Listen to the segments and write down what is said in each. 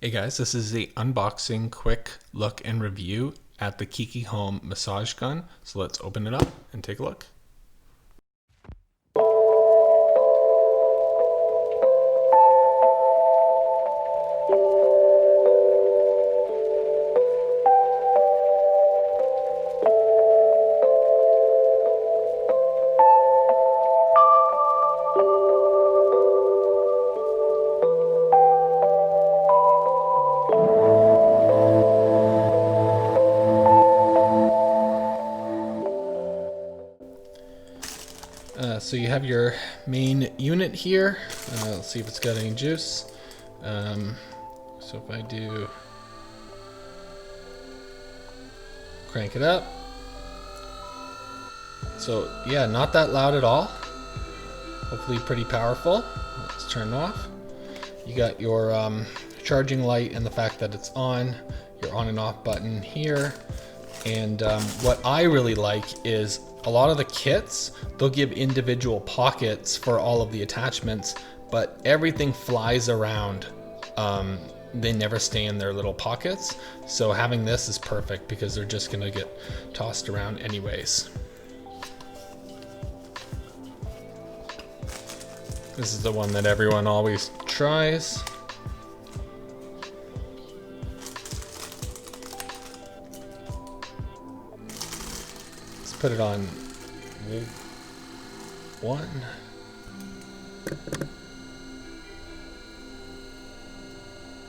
Hey guys, this is the unboxing quick look and review at the KiKiHeim massage gun. So let's open it up and take a look. So you have your main unit here. Let's see if it's got any juice. So if I do crank it up. So yeah, not that loud at all. Hopefully pretty powerful. Let's turn it off. You got your charging light and the fact that it's on, your on and off button here. And what I really like is a lot of the kits, they'll give individual pockets for all of the attachments, but everything flies around. They never stay in their little pockets. So having this is perfect because they're just gonna get tossed around anyways. This is the one that everyone always tries. Put it on one.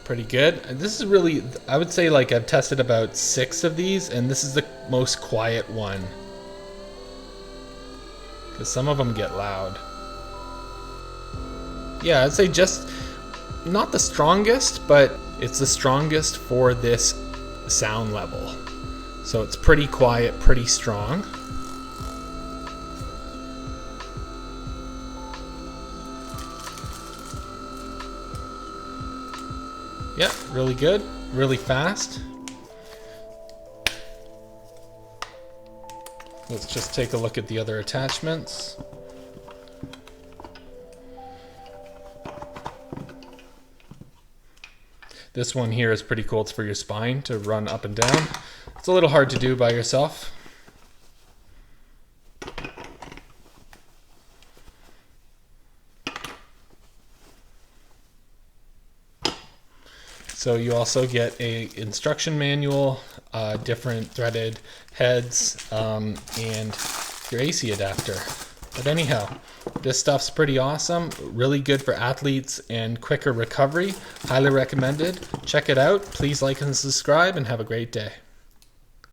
Pretty good. This is really, I would say, like, I've tested about 6 of these and this is the most quiet one. Because some of them get loud. Yeah, I'd say just not the strongest, but it's the strongest for this sound level. So it's pretty quiet, pretty strong. Yeah, really good, really fast. Let's just take a look at the other attachments. This one here is pretty cool. It's for your spine to run up and down. It's a little hard to do by yourself. So you also get a instruction manual, different threaded heads, and your AC adapter. But anyhow, this stuff's pretty awesome, really good for athletes and quicker recovery. Highly recommended. Check it out. Please like and subscribe and have a great day.